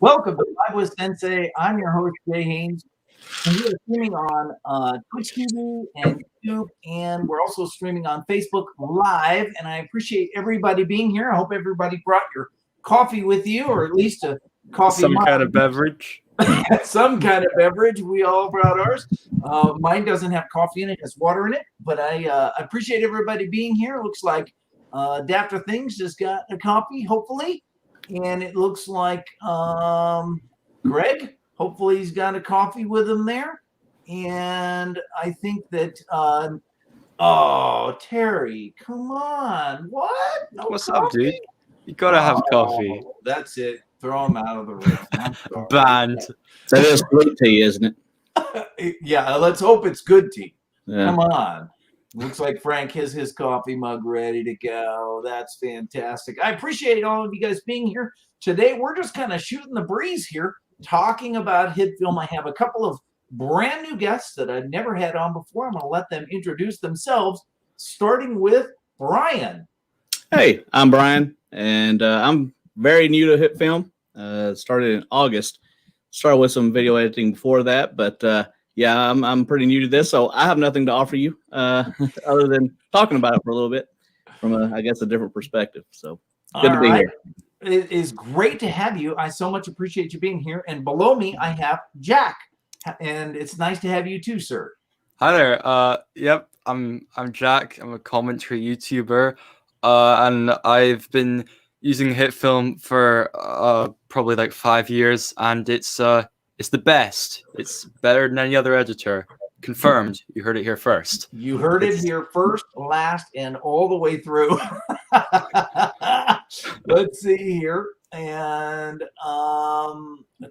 Welcome to Live with Sensei. I'm your host, Jay Haynes, and we are streaming on Twitch TV and YouTube, and we're also streaming on Facebook Live. And I appreciate everybody being here. I hope everybody brought your coffee with you, or at least a coffee Some kind of beverage. some kind of beverage. We all brought ours. Mine doesn't have coffee in it; it has water in it. But I appreciate everybody being here. It looks like Adapter Things just got a coffee, hopefully. And it looks like Greg, hopefully he's got a coffee with him there. And I think that, Terry, come on. What? No What's coffee? up, dude? You gotta have coffee. That's it. Throw him out of the room. Banned. That is sweet tea, isn't it? Yeah, let's hope it's good tea. Yeah. Come on. Looks like Frank has his coffee mug ready to go. That's fantastic. I appreciate all of you guys being here today. We're just kind of shooting the breeze here, talking about hit film. I have a couple of brand new guests that I've never had on before. I'm going to let them introduce themselves, starting with Brian. Hey, I'm Brian, and I'm very new to hit film. Started in August. Started with some video editing before that, but yeah, I'm pretty new to this, so I have nothing to offer you other than talking about it for a little bit from I guess a different perspective. So good to be here. It is great to have you. I so much appreciate you being here. And below me, I have Jack, and it's nice to have you too, sir. Hi there. Yep, I'm Jack. I'm a commentary YouTuber, and I've been using hit film for probably like 5 years, and it's the best. It's better than any other editor. Confirmed. You heard it here first. You heard it here first, last, and all the way through. Let's see here. And a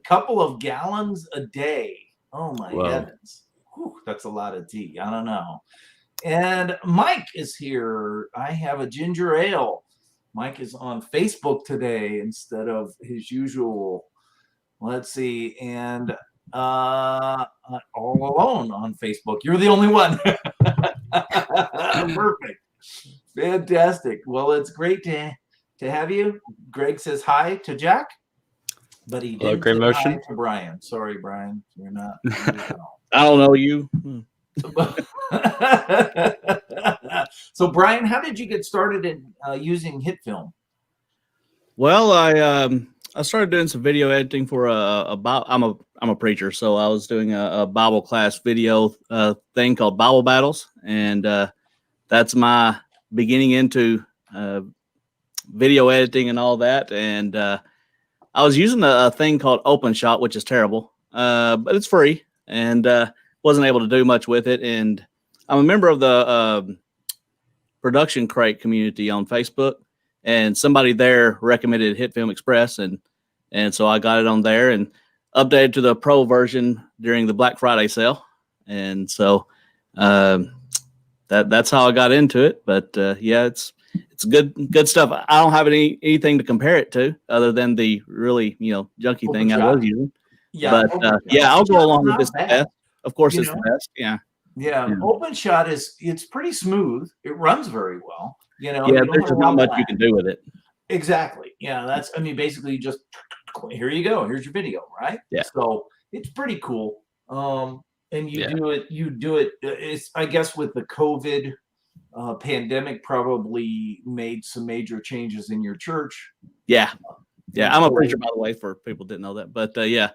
couple of gallons a day. Oh, my heavens. Whew, that's a lot of tea. I don't know. And Mike is here. I have a ginger ale. Mike is on Facebook today instead of his usual. Let's see, and all alone on Facebook. You're the only one. Perfect. Fantastic. Well, it's great to have you. Greg says hi to Jack, but he didn't say hi to Brian. Sorry, Brian. You're not. I don't know you. So, Brian, how did you get started in using hit film? Well, I started doing some video editing for I'm a preacher, so I was doing a Bible class video thing called Bible Battles, and that's my beginning into video editing and all that. And I was using a thing called OpenShot, which is terrible, but it's free, and wasn't able to do much with it. And I'm a member of the Production Crate community on Facebook. And somebody there recommended Hit Film Express, and so I got it on there and updated to the pro version during the Black Friday sale, and so that's how I got into it. But yeah, it's good stuff. I don't have anything to compare it to other than the really junky thing I was using. Yeah, but yeah, I'll go along with this. Best. Of course, it's the best. Yeah. OpenShot it's pretty smooth. It runs very well. Yeah, there's not much you can do with it. Exactly. Yeah, basically you just here you go. Here's your video, right? Yeah. So it's pretty cool. And you do it. It's I guess with the COVID pandemic probably made some major changes in your church. Yeah. I'm a preacher, by the way, for people who didn't know that. But yeah.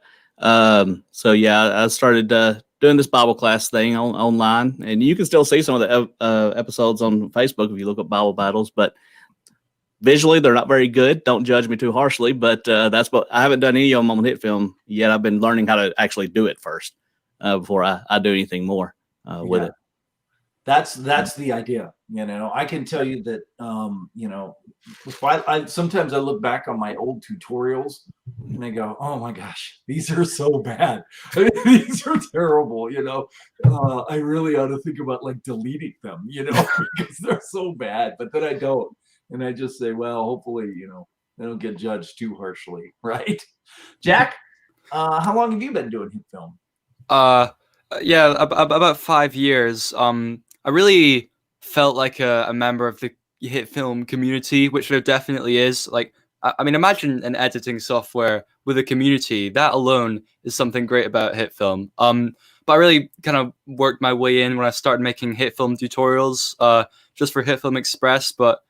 So yeah, I started doing this Bible class thing online, and you can still see some of the episodes on Facebook if you look up Bible Battles, but visually they're not very good. Don't judge me too harshly, but that's what I haven't done any of them on hit film yet. I've been learning how to actually do it first before I do anything more with it. That's the idea. I can tell you that, if I sometimes I look back on my old tutorials and I go, oh my gosh, these are so bad. These are terrible. I really ought to think about like deleting them, because they're so bad, but then I don't. And I just say, well, hopefully, they don't get judged too harshly. Right. Jack, how long have you been doing hit film? Yeah, about 5 years. I really felt like a member of the hit film community, which there definitely is. Like I mean, imagine an editing software with a community. That alone is something great about HitFilm. But I really kind of worked my way in when I started making HitFilm tutorials, just for HitFilm Express. But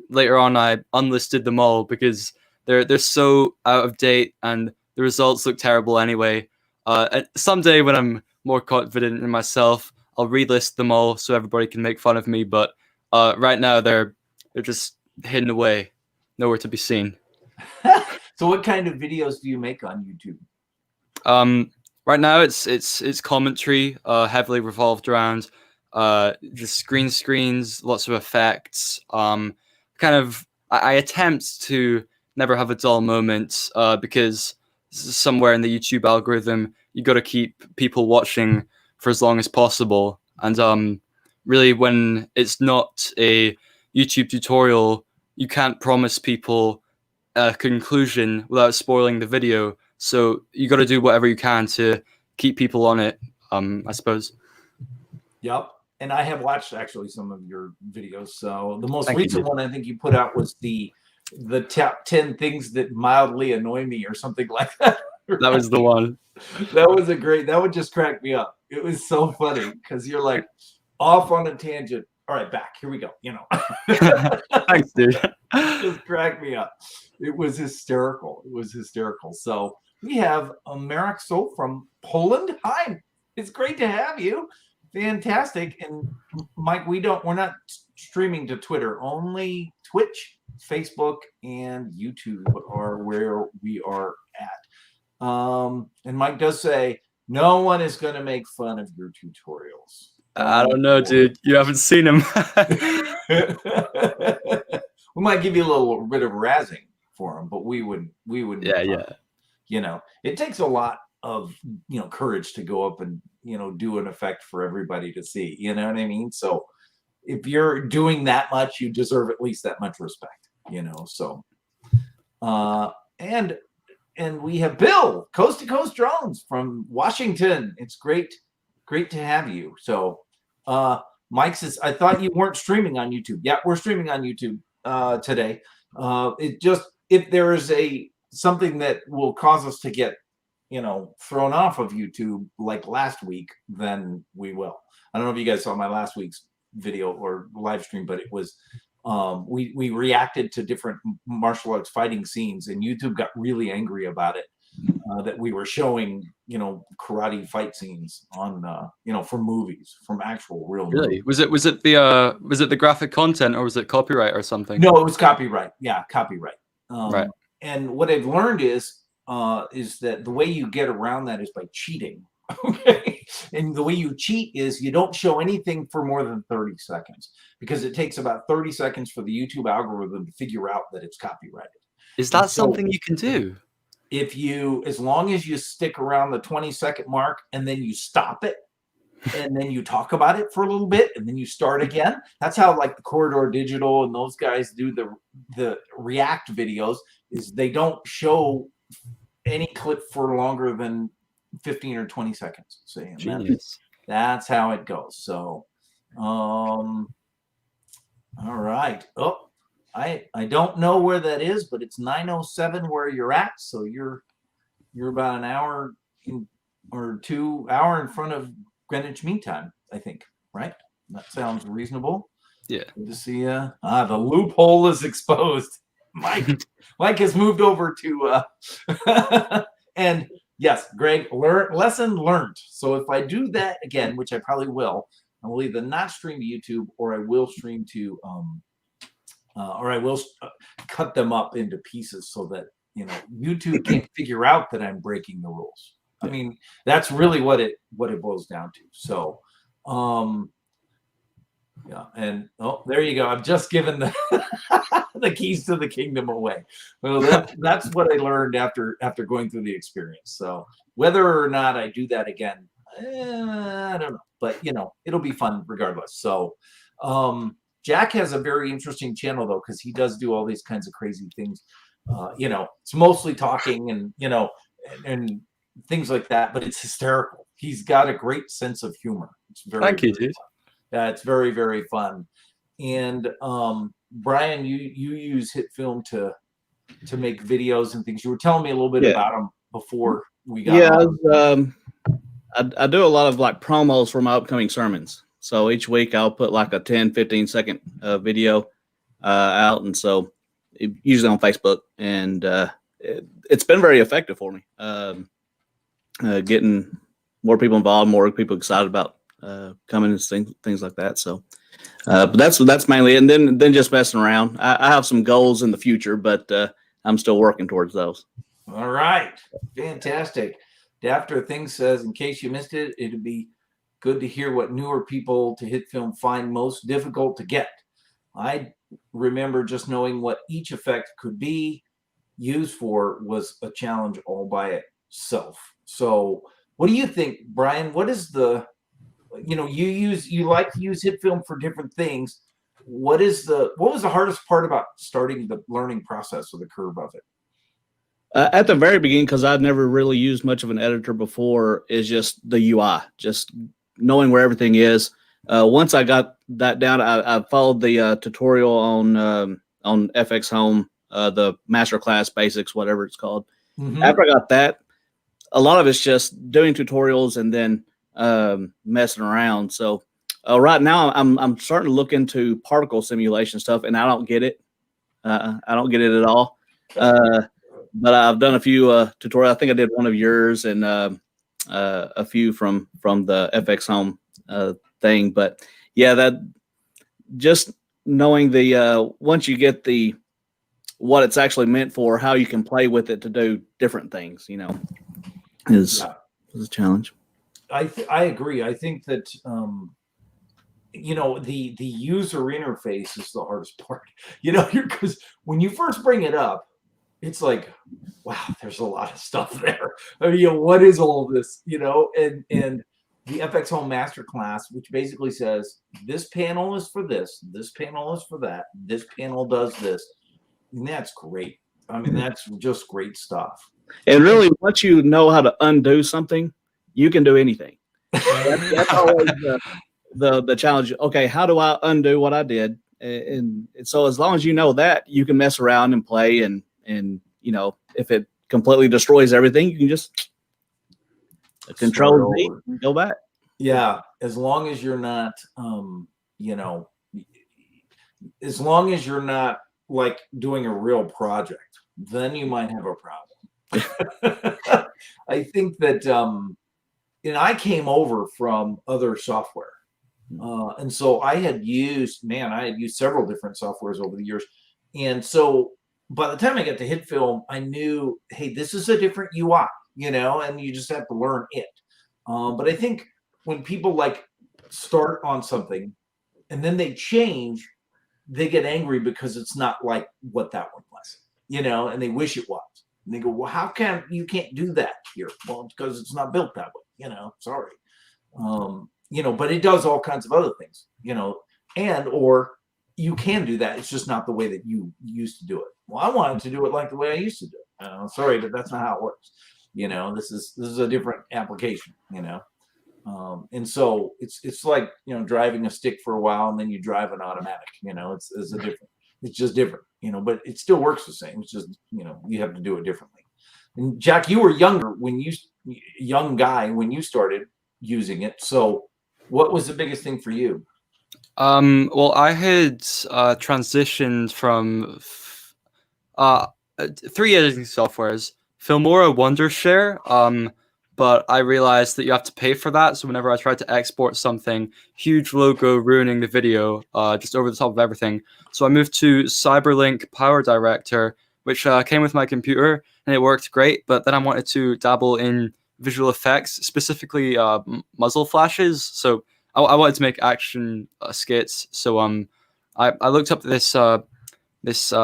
later on, I unlisted them all because they're so out of date and the results look terrible anyway. And someday when I'm more confident in myself, I'll relist them all so everybody can make fun of me. But right now, they're just hidden away, nowhere to be seen. So what kind of videos do you make on YouTube? Right now it's commentary, heavily revolved around just green screens, lots of effects. I attempt to never have a dull moment, because somewhere in the YouTube algorithm you got to keep people watching for as long as possible. And really, when it's not a YouTube tutorial, you can't promise people a conclusion without spoiling the video. So you got to do whatever you can to keep people on it, I suppose. Yep. And I have watched actually some of your videos. So the most Thank you, recent dude. one I think you put out was the top 10 things that mildly annoy me or something like that. That was the one. That was that would just crack me up. It was so funny because you're like off on a tangent. All right, back. Here we go. Thanks, dude. Just cracked me up. It was hysterical. It was hysterical. So we have Marek from Poland. Hi, it's great to have you. Fantastic. And Mike, we're not streaming to Twitter, only Twitch, Facebook, and YouTube are where we are at. And Mike does say no one is going to make fun of your tutorials. I don't know, dude. You haven't seen him. We might give you a little bit of razzing for him, but we wouldn't. Yeah. It takes a lot of courage to go up and do an effect for everybody to see. You know what I mean? So if you're doing that much, you deserve at least that much respect. So and we have Bill, Coast to Coast Drones from Washington. It's great to have you. So Mike says, I thought you weren't streaming on YouTube. Yeah, we're streaming on YouTube today. It just, if there is something that will cause us to get thrown off of YouTube like last week, then we will. I don't know if you guys saw my last week's video or live stream, but it was we reacted to different martial arts fighting scenes, and YouTube got really angry about it, that we were showing karate fight scenes on for movies, from actual real Really? movies. Was it the graphic content, or was it copyright or something? No, it was copyright. Yeah, copyright. Right. And what I've learned is that the way you get around that is by cheating. Okay. And the way you cheat is you don't show anything for more than 30 seconds, because it takes about 30 seconds for the YouTube algorithm to figure out that it's copyrighted. Is that something you can do? As long as you stick around the 20-second mark and then you stop it and then you talk about it for a little bit and then you start again. That's how like the Corridor Digital and those guys do the React videos, is they don't show any clip for longer than 15 or 20 seconds. So that's how it goes. So all right. Oh, I don't know where that is, but it's 9:07 where you're at. So you're about an hour or 2 hour in front of Greenwich Mean Time, I think. Right? That sounds reasonable. Yeah. Good to see you. The loophole is exposed. Mike has moved over to and yes, Greg, lesson learned. So if I do that again, which I probably will, I will either not stream to YouTube, or I will stream to or I will cut them up into pieces so that YouTube can't figure out that I'm breaking the rules. I mean, that's really what it boils down to. So yeah, and there you go. I've just given the the keys to the kingdom away. Well, that's what I learned after going through the experience. So whether or not I do that again, I don't know. But it'll be fun regardless. So Jack has a very interesting channel though, because he does do all these kinds of crazy things. It's mostly talking and and things like that, but it's hysterical. He's got a great sense of humor. It's very, Thank you, very dude. fun. It's very, very fun. And Brian, you use HitFilm to to make videos and things. You were telling me a little bit Yeah. about them before we got Yeah, on. I do a lot of like promos for my upcoming sermons. So each week I'll put like a 10, 15 second video out. And so usually on Facebook, and it's been very effective for me. Getting more people involved, more people excited about coming and things like that. So, but that's mainly it. And then just messing around. I have some goals in the future, but I'm still working towards those. All right. Fantastic. After Things says, in case you missed it, it'd be good to hear what newer people to hit film find most difficult to get. I remember just knowing what each effect could be used for was a challenge all by itself. So what do you think, Brian? What is the, you like to use hit film for different things. What was the hardest part about starting the learning process or the curve of it? At the very beginning, because I'd never really used much of an editor before, is just the UI, just knowing where everything is. Once I got that down, I followed the tutorial on FX Home, the Masterclass Basics, whatever it's called. Mm-hmm. After I got that, a lot of it's just doing tutorials and then messing around. So right now, I'm starting to look into particle simulation stuff, and I don't get it. I don't get it at all. But I've done a few tutorials. I think I did one of yours and a few from the FX Home thing. But yeah, that just knowing the once you get what it's actually meant for, how you can play with it to do different things, is a challenge. I agree. I think that the user interface is the hardest part. Because when you first bring it up, it's like, wow, there's a lot of stuff there. I mean, what is all of this? And the FX Home Masterclass, which basically says this panel is for this panel is for that, this panel does this. And that's great. I mean, that's just great stuff. And really, once you know how to undo something, you can do anything. That's always the challenge. Okay, how do I undo what I did? And so as long as you know that, you can mess around and play and if it completely destroys everything, you can just control Z and go back. Yeah, as long as you're not as long as you're not like doing a real project, then you might have a problem. I think that I came over from other software. And so I had used several different softwares over the years. And so by the time I got to hit film, I knew, hey, this is a different UI, and you just have to learn it. But I think when people start on something and then they change, they get angry because it's not like what that one was, and they wish it was. And they go, well, how come you can't do that here? Well, because it's not built that way, sorry. But it does all kinds of other things, or you can do that. It's just not the way that you used to do it. Well, I wanted to do it like the way I used to do it. Sorry, but that's not how it works. This is a different application, and so it's like, driving a stick for a while and then you drive an automatic, it's just different, but it still works the same. It's just, you have to do it differently. And Jack, you were young guy when you started using it. So what was the biggest thing for you? Well, I had transitioned from 3 editing softwares, Filmora, Wondershare, but I realized that you have to pay for that. So whenever I tried to export something, huge logo ruining the video, just over the top of everything. So I moved to Cyberlink Power Director, which came with my computer, and it worked great. But then I wanted to dabble in visual effects, specifically muzzle flashes. So I wanted to make action skits. So I looked up this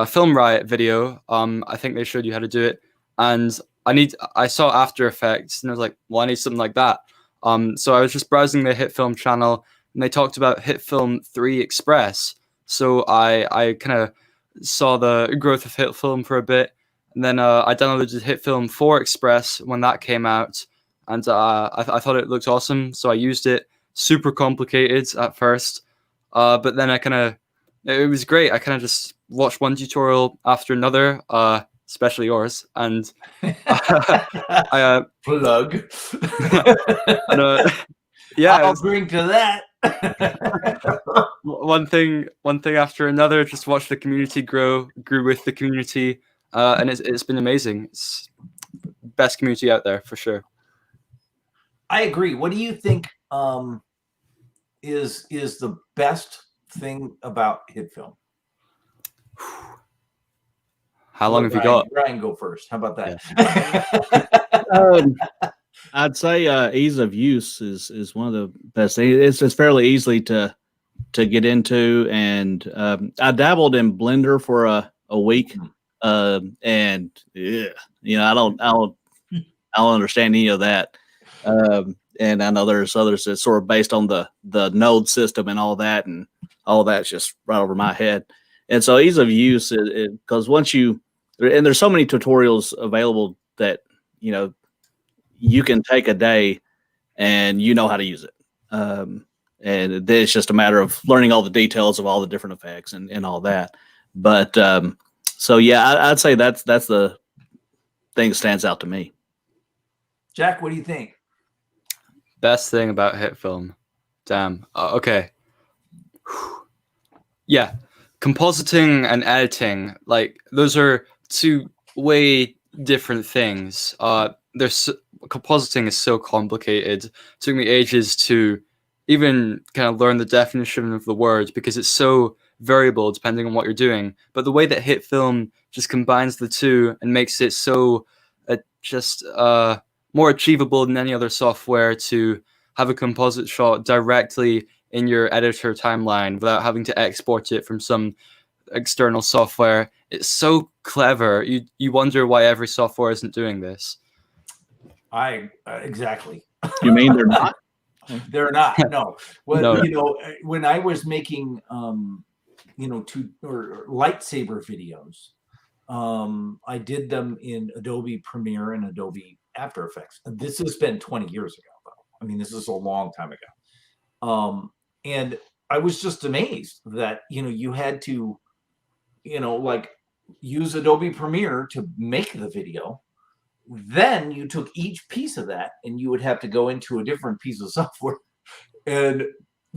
Film Riot video. I think they showed you how to do it, and I saw After Effects, and I was like, well, I need something like that. So I was just browsing the HitFilm channel, and they talked about HitFilm 3 Express. So I kind of saw the growth of HitFilm for a bit, and then I downloaded HitFilm 4 Express when that came out, and I thought it looked awesome. So I used it. Super complicated at first, but then it was great. I kind of just watched one tutorial after another. especially yours. And I Plug. and, yeah, I'll drink to that. one thing after another. Just watch the community grew with the community, and it's been amazing. It's best community out there for sure. I agree. What do you think is the best thing about hit film? How long have you got? Ryan, go first. How about that? I'd say ease of use is one of the best things. It's fairly easily to get into, and I dabbled in Blender for a week, and yeah, I don't understand any of that. And I know there's others that's sort of based on the node system and all that, and all that's just right over my head. And so ease of use, because once there's so many tutorials available that you can take a day and how to use it. And then it's just a matter of learning all the details of all the different effects and all that. But so yeah, I'd say that's the thing that stands out to me. Jack, what do you think? Best thing about hit film? Damn. Okay. Yeah, compositing and editing, like those are two way different things. Compositing is so complicated. It took me ages to even kind of learn the definition of the word because it's so variable depending on what you're doing. But the way that hit film just combines the two and makes it so more achievable than any other software to have a composite shot directly in your editor timeline without having to export it from some external software. It's so clever. You wonder why every software isn't doing this. Exactly. You mean they're not? They're not. No. Well, No. When I was making lightsaber videos, I did them in Adobe Premiere and Adobe After Effects. And this has been 20 years ago, though. I mean, this is a long time ago. And I was just amazed that, you had to, use Adobe Premiere to make the video. Then you took each piece of that and you would have to go into a different piece of software and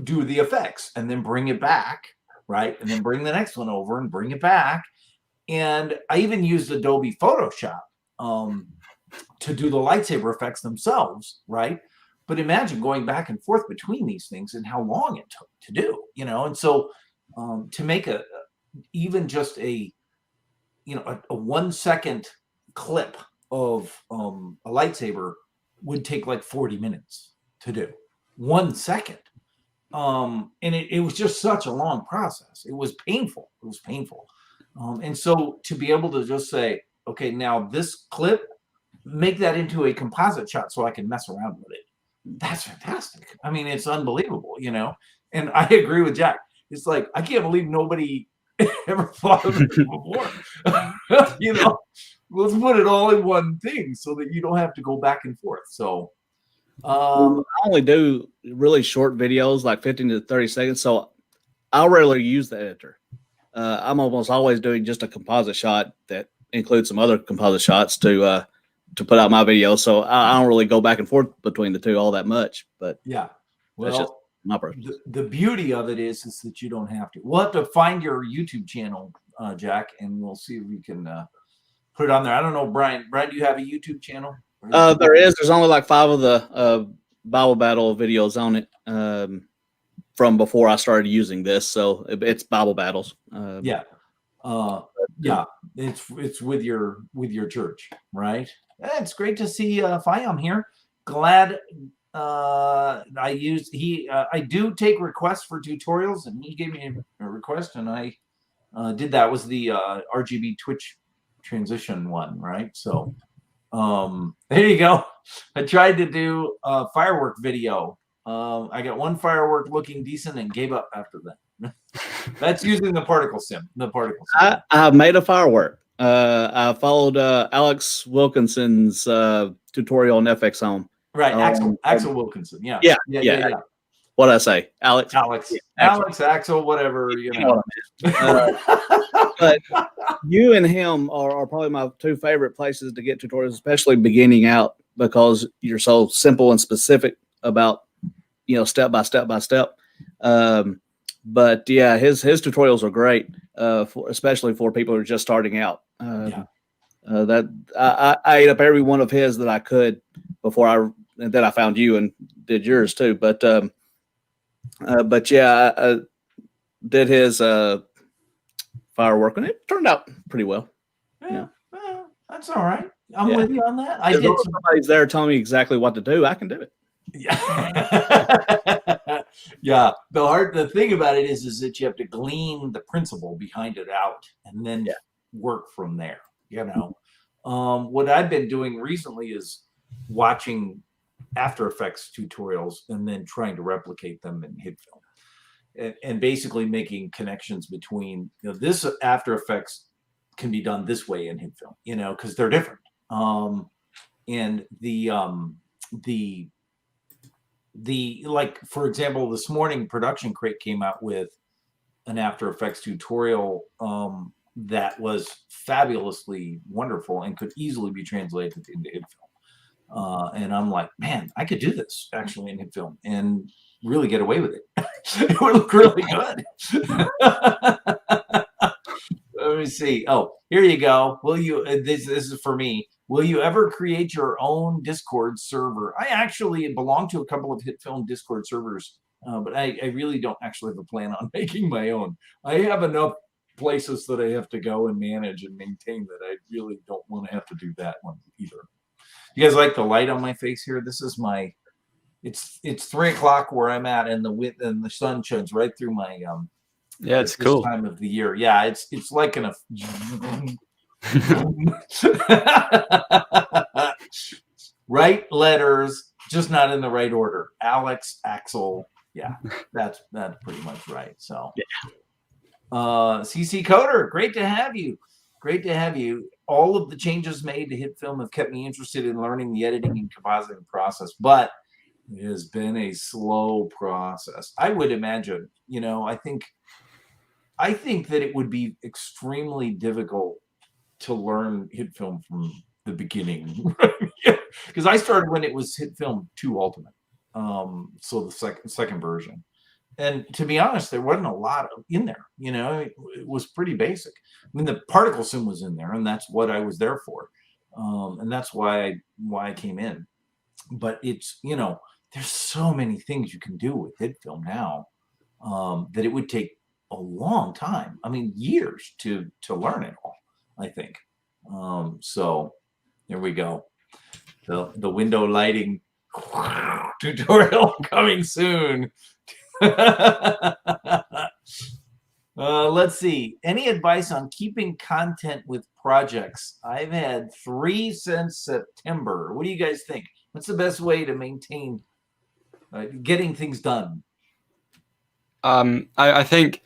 do the effects and then bring it back, right? And then bring the next one over and bring it back. And I even used Adobe Photoshop to do the lightsaber effects themselves, right? But imagine going back and forth between these things and how long it took to do, And so to make even just a 1 second clip of a lightsaber would take like 40 minutes to do. 1 second. And it was just such a long process. It was painful. And so to be able to just say, okay, now this clip, make that into a composite shot so I can mess around with it. That's fantastic. I mean, it's unbelievable, And I agree with Jack. It's like, I can't believe nobody ever thought of it before. Let's put it all in one thing so that you don't have to go back and forth. So I only do really short videos, like 15 to 30 seconds. So I'll rarely use the editor. I'm almost always doing just a composite shot that includes some other composite shots to put out my video. So I don't really go back and forth between the two all that much. But yeah, that's just my preference. The beauty of it is that you don't have to. We'll have to find your YouTube channel, Jack, and we'll see if we can put it on there. I don't know, Brian. Brian, do you have a YouTube channel? There's only like 5 of the Bible Battle videos on it from before I started using this. So it's Bible Battles. Yeah. It's with your church, right? It's great to see Fiam here. Glad I do take requests for tutorials, and he gave me a request, and I did that. Was the RGB Twitch transition one, right? So there you go. I tried to do a firework video. I got one firework looking decent and gave up after that. That's using the particle sim. I made a firework. I followed Alex Wilkinson's tutorial on FX Home. Right, Axel Wilkinson. Yeah. What did I say? Alex, Axel, whatever. But You and him are probably my two favorite places to get tutorials, especially beginning out, because you're so simple and specific about, step by step by step. But yeah, his tutorials are great, especially for people who are just starting out. That I ate up every one of his that I could before I found you and did yours too. But yeah, I did his firework, and it turned out pretty well. Yeah. Well, that's all right. I'm with you on that. I did. Somebody's there telling me exactly what to do. I can do it. Yeah. Yeah. The thing about it is that you have to glean the principle behind it out and then work from there. What I've been doing recently is watching After Effects tutorials and then trying to replicate them in HitFilm. And basically making connections between, this After Effects can be done this way in HitFilm, because they're different. And like, for example, this morning Production Crate came out with an After Effects tutorial that was fabulously wonderful and could easily be translated into HitFilm. And I'm like, man, I could do this actually in HitFilm and really get away with it. It would look really good. Let me see. Oh, here you go. Will you? This is for me. Will you ever create your own Discord server? I actually belong to a couple of HitFilm Discord servers, but I really don't actually have a plan on making my own. I have enough places that I have to go and manage and maintain that I really don't want to have to do that one either. You guys like the light on my face here? This is my. It's 3 o'clock where I'm at, and the sun shines right through my Yeah, it's cool. This time of the year. Yeah, it's like an right letters, just not in the right order. Alex, Axel. Yeah, that's pretty much right. So CC Coder, great to have you. Great to have you. All of the changes made to HitFilm have kept me interested in learning the editing and compositing process, but it has been a slow process. I would imagine, I think that it would be extremely difficult to learn HitFilm from the beginning, because I started when it was HitFilm 2 Ultimate, so the second version. And to be honest, there wasn't a lot in there. It was pretty basic. I mean, the particle sim was in there, and that's what I was there for, and that's why I came in. But it's there's so many things you can do with HitFilm now that it would take a long time. I mean, years to learn it all, I think. So there we go. The window lighting tutorial coming soon. Let's see. Any advice on keeping content with projects? I've had 3 since September. What do you guys think? What's the best way to maintain getting things done? I think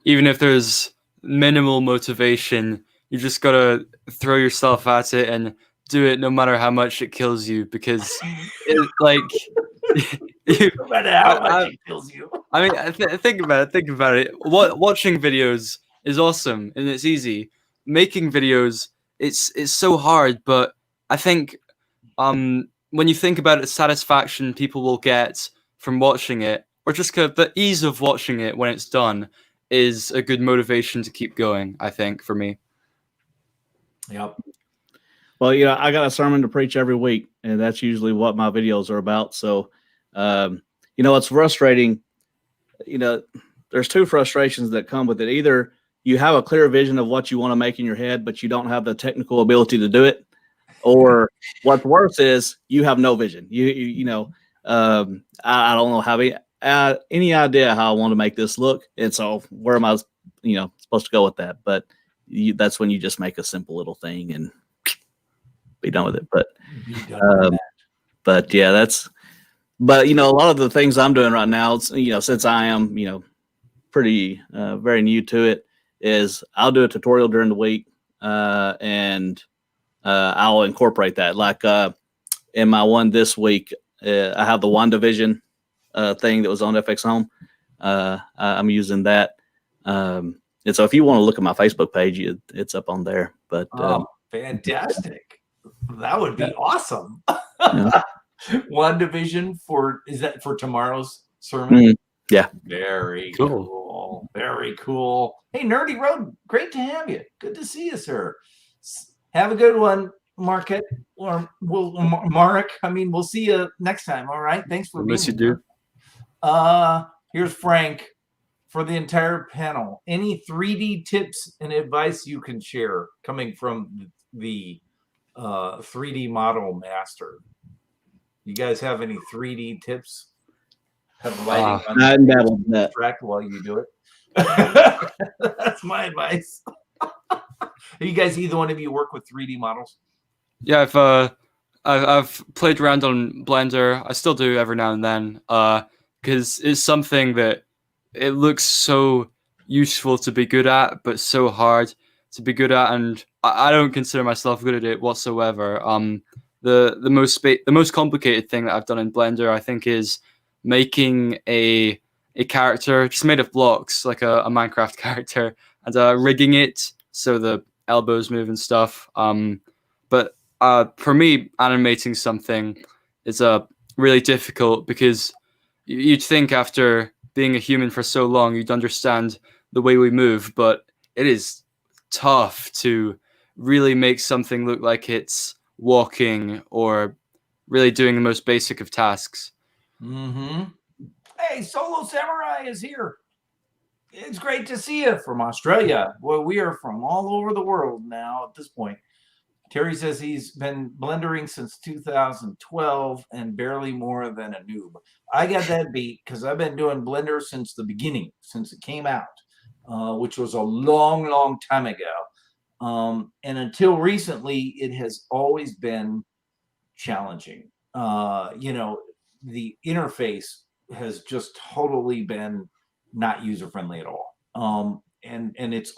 even if there's minimal motivation, you just gotta throw yourself at it and do it no matter how much it kills you, because it's like no matter how much it kills you. I mean, think about it. Watching videos is awesome and it's easy. Making videos, it's so hard, but I think when you think about the satisfaction people will get from watching it, or just kind of the ease of watching it when it's done, is a good motivation to keep going, I think, for me. Yep. Well, I got a sermon to preach every week, and that's usually what my videos are about. So, it's frustrating. There's 2 frustrations that come with it. Either you have a clear vision of what you want to make in your head, but you don't have the technical ability to do it. Or what's worse is you have no vision. I don't know how any idea how I want to make this look. And so where am I, supposed to go with that? But that's when you just make a simple little thing and be done with it. But yeah, a lot of the things I'm doing right now, since I am, pretty very new to it, is I'll do a tutorial during the week and I'll incorporate that. Like in my one this week, I have the WandaVision thing that was on FX Home. I'm using that. And so if you want to look at my Facebook page, it's up on there. But oh, fantastic! That would be awesome. yeah. One division is that for tomorrow's sermon? Mm, yeah. Very Cool. cool. Very cool. Hey, Nerdy Road, great to have you. Good to see you, sir. Have a good one, Market or Mark. I mean, we'll see you next time. All right. Thanks for being here. Here's Frank for the entire panel. Any 3D tips and advice you can share coming from the 3D model master? You guys have any 3D tips? Have lighting on track while you do it. That's my advice. You guys, either one of you work with 3D models? Yeah, I've played around on Blender. I still do every now and then, because it's something that it looks so useful to be good at, but so hard to be good at, and I don't consider myself good at it whatsoever. The most complicated thing that I've done in Blender, I think, is making a character just made of blocks, like a Minecraft character, and rigging it so the elbows move and stuff. But for me, animating something is really difficult, because you'd think after being a human for so long, you'd understand the way we move, but it is tough to really make something look like it's walking or really doing the most basic of tasks. Mm-hmm. Hey, Solo Samurai is here. It's great to see you from Australia. Well, we are from all over the world now at this point. Terry says he's been blendering since 2012 and barely more than a noob. I got that beat because I've been doing Blender since the beginning, since it came out, which was a long, long time ago. And until recently, it has always been challenging. The interface has just totally been not user-friendly at all. And it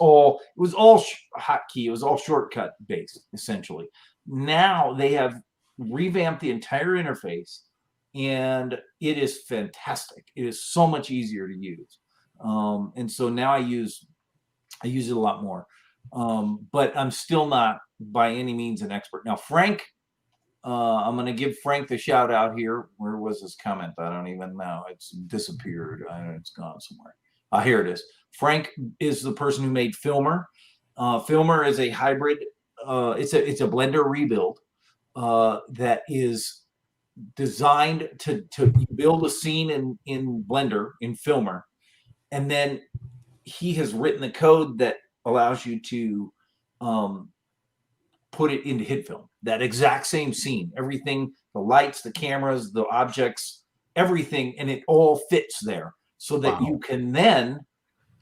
was all hotkey, it was all shortcut based, essentially. Now they have revamped the entire interface, and it is fantastic. It is so much easier to use. And so now I use it a lot more. But I'm still not by any means an expert. Now, Frank, I'm going to give Frank the shout out here. Where was his comment? I don't even know. It's disappeared. It's gone somewhere. Here it is. Frank is the person who made Filmer. Filmer is a hybrid. It's a Blender rebuild that is designed to build a scene in Blender in Filmer, and then he has written the code that allows you to put it into HitFilm. That exact same scene, everything, the lights, the cameras, the objects, everything, and it all fits there, so that you can then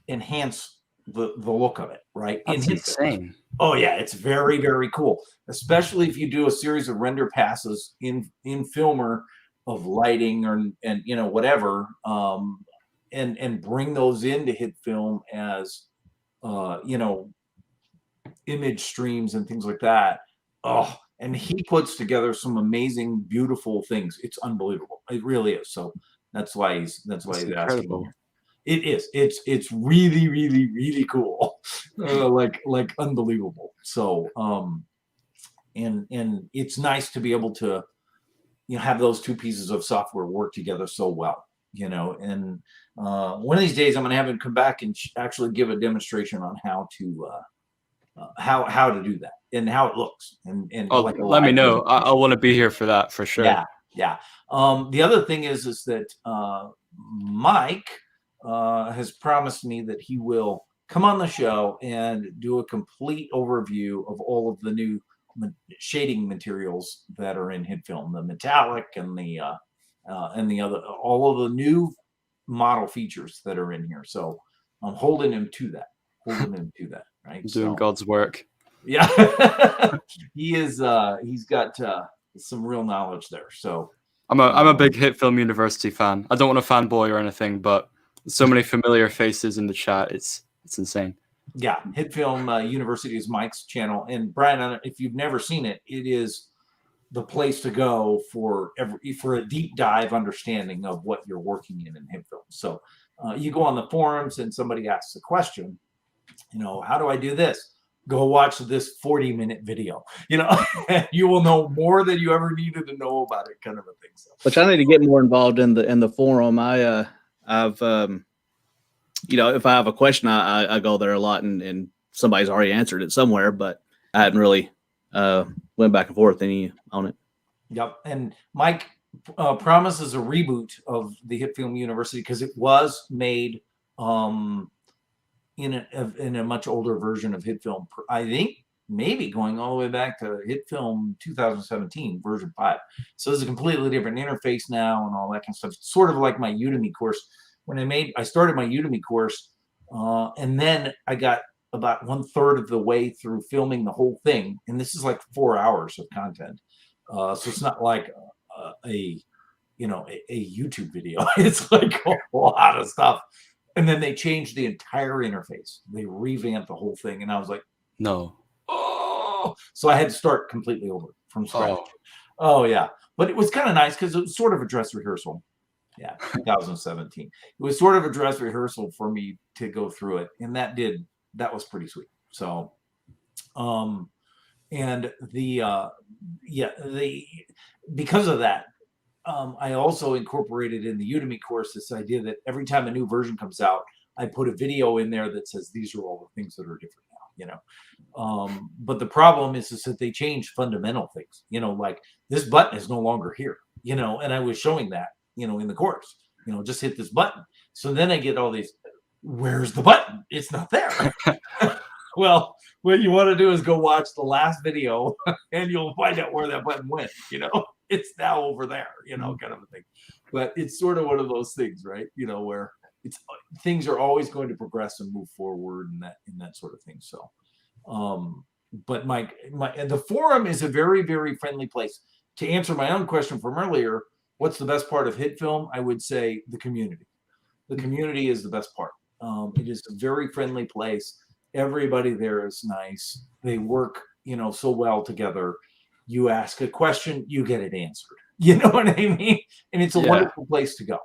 enhance the look of it, right? That's insane. Oh yeah, it's very, very cool, especially if you do a series of render passes in Filmer of lighting and whatever, and bring those into HitFilm as image streams and things like that. Oh, and he puts together some amazing, beautiful things. It's unbelievable. It really is. So that's why he's asking. It is. It's really, really, really cool. Like unbelievable. So and it's nice to be able to have those two pieces of software work together so well. And one of these days I'm going to have him come back and actually give a demonstration on how to do that and how it looks. And let me know. I want to be here for that for sure. Yeah. The other thing is that Mike has promised me that he will come on the show and do a complete overview of all of the new shading materials that are in HitFilm, the metallic and the other, all of the new model features that are in here. So I'm holding him to that. Right? Doing God's work. Yeah. He is. He's got some real knowledge there. So I'm a big HitFilm University fan. I don't want to fanboy or anything, but so many familiar faces in the chat. It's insane. Yeah, HitFilm University is Mike's channel, and Brian, if you've never seen it, it is the place to go for a deep dive understanding of what you're working in HitFilm. So you go on the forums and somebody asks a question, how do I do this? Go watch this 40-minute video. You will know more than you ever needed to know about it, kind of a thing. So, which I need to get more involved in the forum. I've if I have a question, I go there a lot, and somebody's already answered it somewhere, but I hadn't really went back and forth any on it. Yep. And Mike promises a reboot of the Hit Film University because it was made in a much older version of Hit Film. I think maybe going all the way back to Hit Film 2017 version 5. So it's a completely different interface now and all that kind of stuff. It's sort of like my Udemy course. When I started my Udemy course, and then I got about 1/3 of the way through filming the whole thing, and this is like 4 hours of content. So it's not like a YouTube video. It's like a lot of stuff. And then they changed the entire interface. They revamped the whole thing, and I was like, No. oh! So I had to start completely over from scratch. Oh. Oh yeah, but it was kind of nice because it was sort of a dress rehearsal. Yeah, 2017. It was sort of a dress rehearsal for me to go through it, and that was pretty sweet. So, and because of that, I also incorporated in the Udemy course this idea that every time a new version comes out, I put a video in there that says these are all the things that are different now. But the problem is that they changed fundamental things. Like this button is no longer here. And I was showing that. In the course, just hit this button. So then I get all these, where's the button? It's not there. Well, what you want to do is go watch the last video and you'll find out where that button went. It's now over there, kind of a thing. But it's sort of one of those things, right? Where things are always going to progress and move forward and that sort of thing. So, but the forum is a very, very friendly place. To answer my own question from earlier, what's the best part of Hit Film? I would say the community. The community is the best part. It is a very friendly place. Everybody there is nice. They work, so well together. You ask a question, you get it answered. You know what I mean? And it's a wonderful place to go.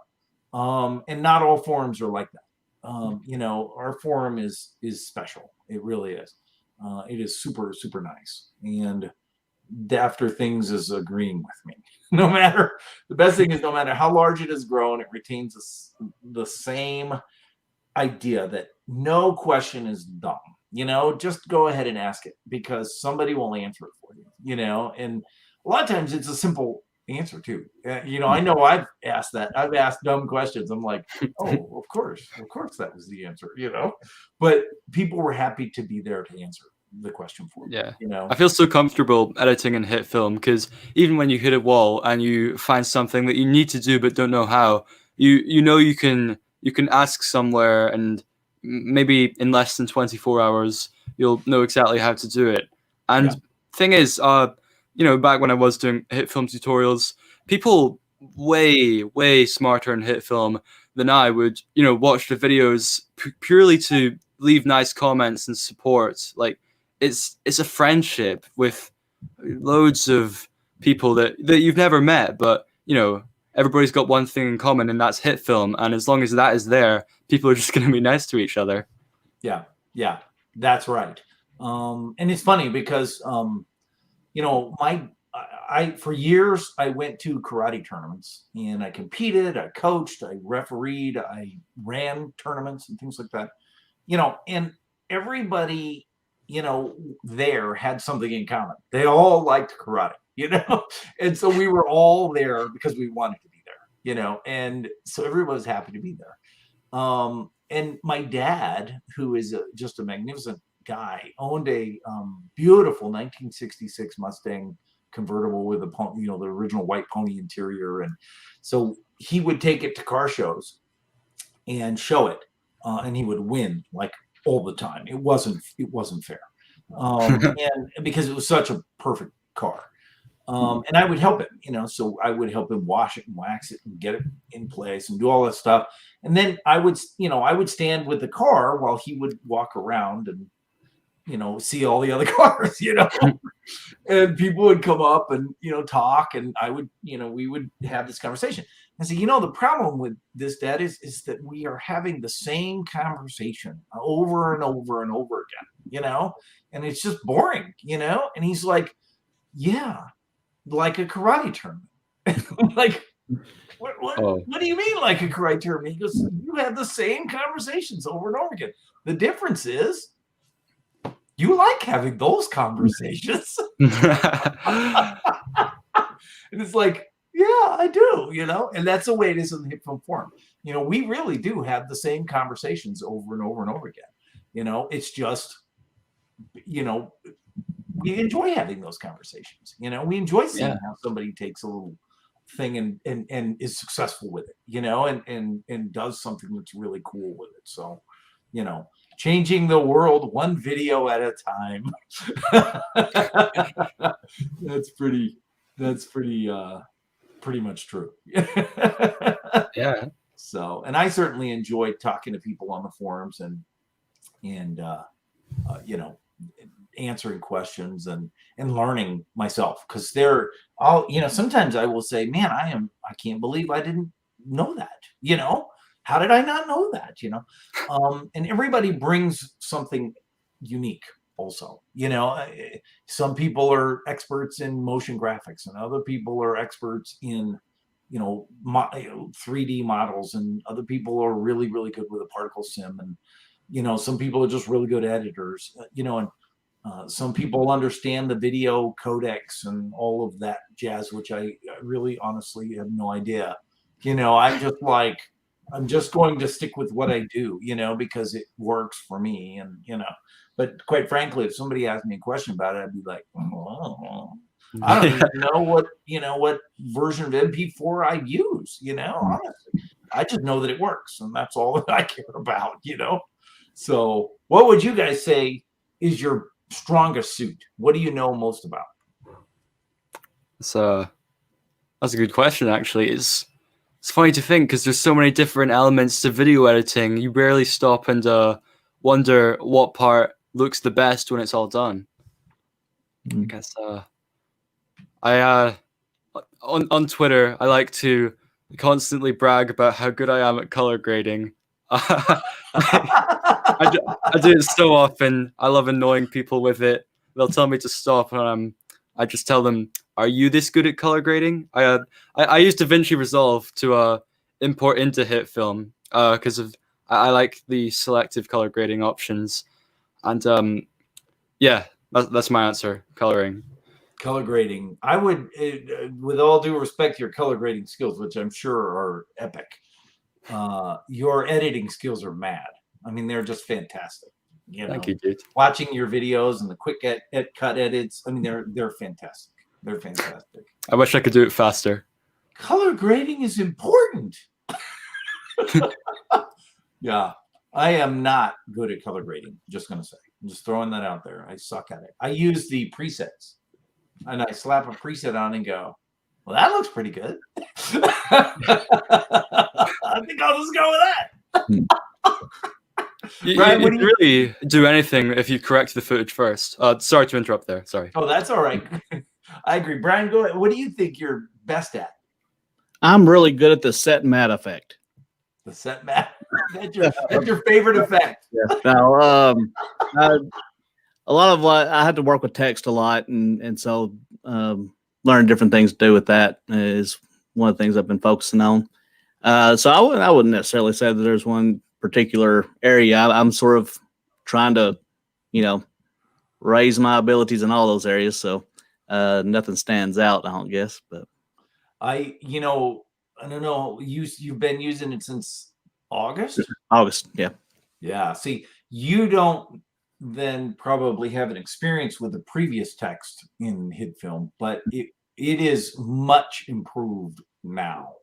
And not all forums are like that. Our forum is special. It really is. It is super, super nice. And After Things is agreeing with me. The best thing is no matter how large it has grown, it retains the same idea that no question is dumb. Just go ahead and ask it because somebody will answer it for you. And a lot of times it's a simple answer too. I know I've asked that. I've asked dumb questions. I'm like, oh, of course that was the answer. But people were happy to be there to answer the question for me. Yeah. I feel so comfortable editing in Hit Film because even when you hit a wall and you find something that you need to do but don't know how, you can ask somewhere and maybe in less than 24 hours you'll know exactly how to do it. And thing is, back when I was doing Hit Film tutorials, people way smarter in Hit Film than I would, watch the videos purely to leave nice comments and support. Like it's a friendship with loads of people that you've never met, but everybody's got one thing in common, and that's Hit Film. And as long as that is there, people are just going to be nice to each other. Yeah, that's right. And it's funny because for years I went to karate tournaments and I competed, I coached, I refereed, I ran tournaments and things like that. And everybody there had something in common. They all liked karate, and so we were all there because we wanted to be there, and so everybody was happy to be there. And my dad, who is just a magnificent guy, owned a beautiful 1966 Mustang convertible with the original white pony interior, and so he would take it to car shows and show it, and he would win like all the time. It wasn't fair, and because it was such a perfect car. And I would help him, so I would help him wash it and wax it and get it in place and do all that stuff. And then I would stand with the car while he would walk around and, see all the other cars, and people would come up and, talk, and I would, we would have this conversation. I said, the problem with this, Dad, is that we are having the same conversation over and over and over again, and it's just boring, and he's like, yeah, like a karate tournament. Like, what do you mean like a karate tournament? He goes, you have the same conversations over and over again. The difference is you like having those conversations. And it's like, yeah, I do, and that's the way it is in the hip film forum. We really do have the same conversations over and over and over again. It's just, we enjoy having those conversations. We enjoy seeing how somebody takes a little thing and is successful with it, and does something that's really cool with it. So, changing the world one video at a time. That's pretty much true. Yeah. So, and I certainly enjoy talking to people on the forums and answering questions and learning myself, because they're all, sometimes I will say, man, I can't believe I didn't know that. How did I not know that? And everybody brings something unique also. Some people are experts in motion graphics, and other people are experts in 3D models, and other people are really, really good with a particle sim, and some people are just really good editors, and some people understand the video codecs and all of that jazz, which I really honestly have no idea. I'm just going to stick with what I do, because it works for me. And, but quite frankly, if somebody asked me a question about it, I'd be like, oh, I don't even know what version of MP4 I use, honestly. I just know that it works, and that's all that I care about, So what would you guys say is your strongest suit? What do you know most about? So that's a good question, actually. It's funny to think, because there's so many different elements to video editing. You barely stop and wonder what part looks the best when it's all done. I guess on Twitter, I like to constantly brag about how good I am at color grading. I do it so often. I love annoying people with it. They'll tell me to stop, and I just tell them, "Are you this good at color grading?" I use DaVinci Resolve to import into HitFilm because I like the selective color grading options, and yeah, that's my answer. Coloring. Color grading. I would, with all due respect to your color grading skills, which I'm sure are epic, your editing skills are mad. I mean, they're just fantastic. Thank you, dude. Watching your videos and the quick cut edits, I mean, they're fantastic. They're fantastic. I wish I could do it faster. Color grading is important. Yeah, I am not good at color grading. Just gonna say, I'm just throwing that out there. I suck at it. I use the presets, and I slap a preset on and go, well, that looks pretty good. I think I'll just go with that. You Brian, can really do anything if you correct the footage first. Sorry to interrupt there. Sorry. Oh, that's all right. I agree. Brian, go ahead. What do you think you're best at? I'm really good at the set matte effect. The set matte. That's your favorite effect. Yeah. Now, a lot of what I had to work with text a lot, and so learning different things to do with that is one of the things I've been focusing on. So I wouldn't necessarily say that there's one particular area. I'm sort of trying to, raise my abilities in all those areas. So nothing stands out, I don't guess. But I don't know. You've been using it since August? August, yeah. Yeah. See, you don't then probably have an experience with the previous text in HitFilm, but it is much improved now.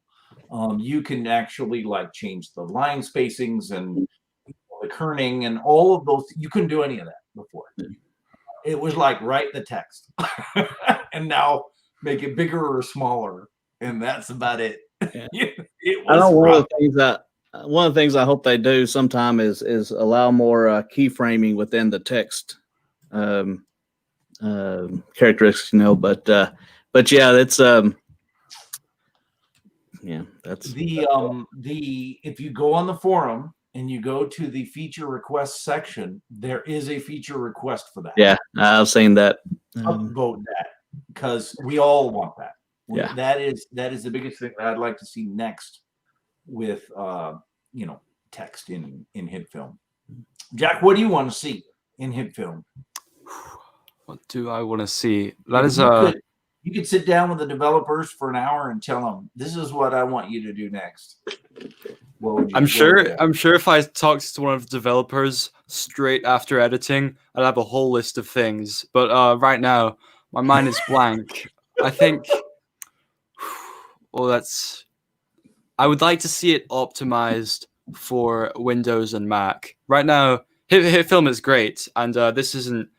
You can actually change the line spacings and the kerning and all of those. You couldn't do any of that before. It was write the text and now make it bigger or smaller, and that's about it. Yeah. It was I know rough. one of the things I hope they do sometime is allow more keyframing within the text characteristics, but yeah, that's yeah, that's the if you go on the forum and you go to the feature request section, there is a feature request for that. yeah. I was saying that. Upvote that because we all want that. Yeah. That is the biggest thing that I'd like to see next with text in hit film. Jack, what do you want to see in hit film? What do I want to see? That If is you could sit down with the developers for an hour and tell them this is what I want you to do next. What would you, I'm sure if I talked to one of the developers straight after editing, I'd have a whole list of things. But right now, my mind is blank. I think, well, I would like to see it optimized for Windows and Mac. Right now, hit film is great, and this isn't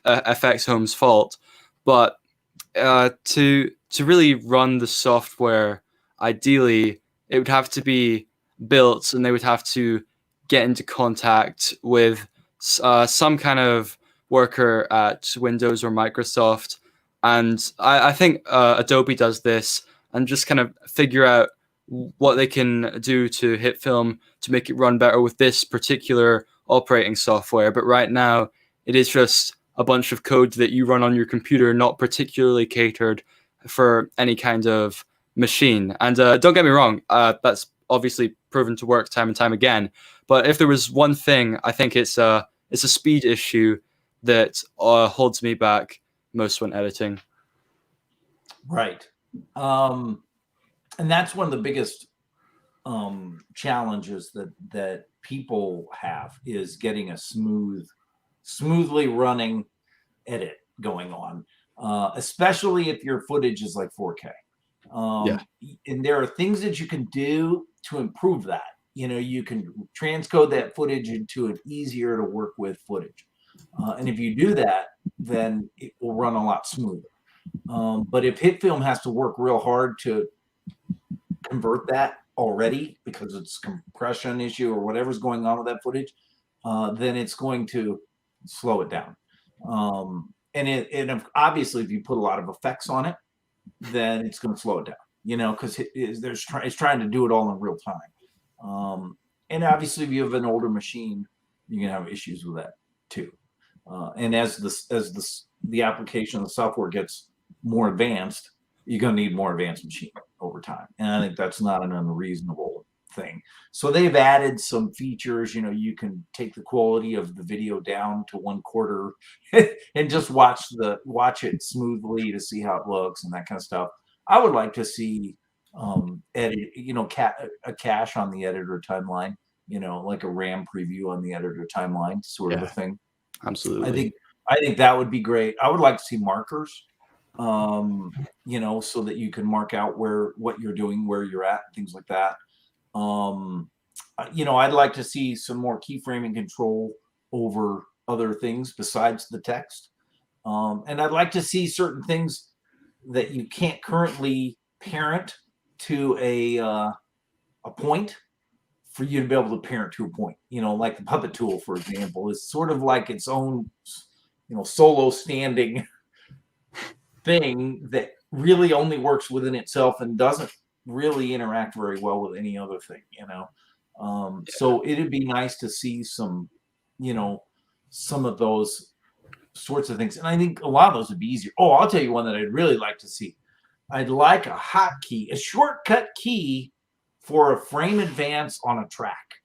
FX Home's fault, but to really run the software, ideally, it would have to be built, and they would have to get into contact with some kind of worker at Windows or Microsoft. And I think Adobe does this and just kind of figure out what they can do to hit film to make it run better with this particular operating software. But right now, it is just a bunch of code that you run on your computer, not particularly catered for any kind of machine. And don't get me wrong, that's obviously proven to work time and time again. But if there was one thing, I think it's a speed issue that holds me back most when editing. Right. And that's one of the biggest challenges that people have is getting a smoothly running edit going on, especially if your footage is like 4K. And there are things that you can do to improve that. You can transcode that footage into an easier to work with footage. And if you do that, then it will run a lot smoother. But if HitFilm has to work real hard to convert that already because it's compression issue or whatever's going on with that footage, then it's going to slow it down. And obviously, if you put a lot of effects on it, then it's going to slow it down. Because it's trying to do it all in real time. And obviously, if you have an older machine, you can have issues with that too. And as the application, the software gets more advanced, you're going to need more advanced machine over time. And I think that's not an unreasonable thing. So they've added some features. You can take the quality of the video down to 1/4 and just watch it smoothly to see how it looks and that kind of stuff. I would like to see a cache on the editor timeline, like a RAM preview on the editor timeline sort of a thing. Absolutely. I think that would be great. I would like to see markers, so that you can mark out what you're doing, where you're at, things like that. I'd like to see some more keyframing control over other things besides the text. And I'd like to see certain things that you can't currently parent to a point for you to be able to parent to a point. Like the puppet tool, for example, is sort of like its own, solo standing thing that really only works within itself and doesn't really interact very well with any other thing, So it'd be nice to see some of those sorts of things. And I think a lot of those would be easier. Oh, I'll tell you one that I'd really like to see. I'd like a hotkey, a shortcut key for a frame advance on a track.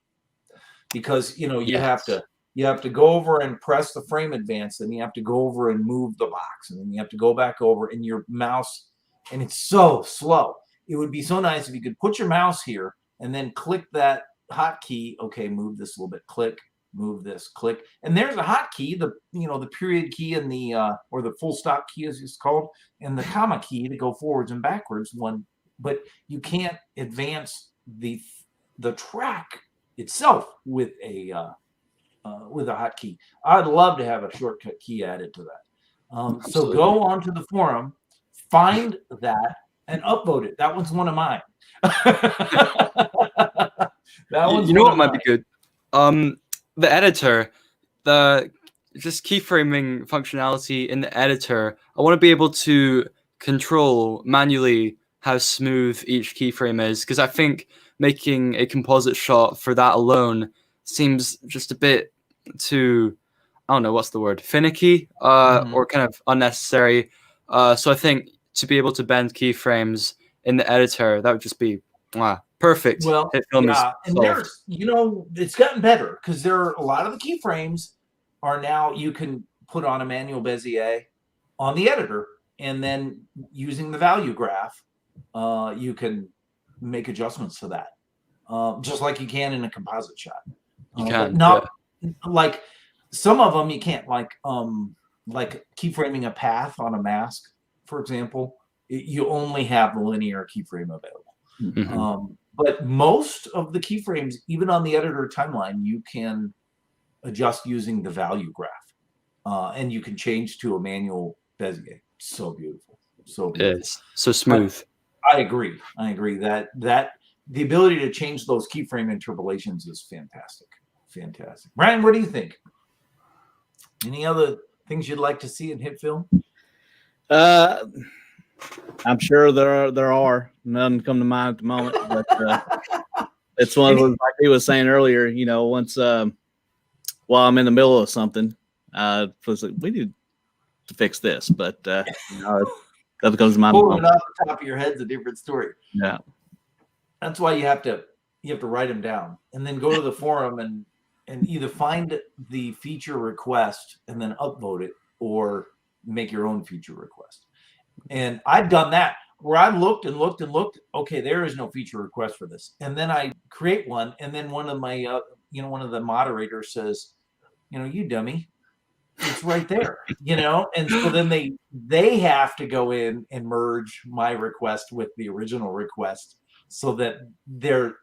Because, you have to go over and press the frame advance, then you have to go over and move the box, and then you have to go back over in your mouse, and it's so slow. It would be so nice if you could put your mouse here and then click that hotkey. Okay, move this a little bit. Click, move this, click, and there's a hotkey. The period key and the or the full stop key, as it's called, and the comma key to go forwards and backwards. But you can't advance the track itself with a hotkey. I'd love to have a shortcut key added to that. So go onto the forum, find that, and upvote it. That one's one of mine. What might be good? The editor, just keyframing functionality in the editor. I want to be able to control manually how smooth each keyframe is, because I think making a composite shot for that alone seems just a bit too, I don't know what's the word, finicky, or kind of unnecessary. So I think to be able to bend keyframes in the editor, that would just be perfect. Well, Hit film is yeah, and solved. there's, it's gotten better because there are a lot of the keyframes are now you can put on a manual Bezier on the editor, and then using the value graph, you can make adjustments to that, just like you can in a composite shot. You But can, not like some of them you can't, like keyframing a path on a mask, for example. You only have the linear keyframe available. Mhm. But most of the keyframes, even on the editor timeline, you can adjust using the value graph, and you can change to a manual Bezier. So beautiful, so beautiful. It's so smooth. I agree. That the ability to change those keyframe interpolations is fantastic. Fantastic. Brian, what do you think? Any other things you'd like to see in hit film? I'm sure there are none come to mind at the moment, but it's one of those, like he was saying earlier. Once while I'm in the middle of something, was like, we need to fix this, but that comes to mind. Pulling it off the top of your head's a different story. Yeah, that's why you have to write them down and then go to the forum and either find the feature request and then upvote it, or make your own feature request. And I've done that where I looked and looked and looked. Okay, there is no feature request for this. And then I create one, and then one of my, one of the moderators says, you dummy, it's right there, And so then they have to go in and merge my request with the original request so that they're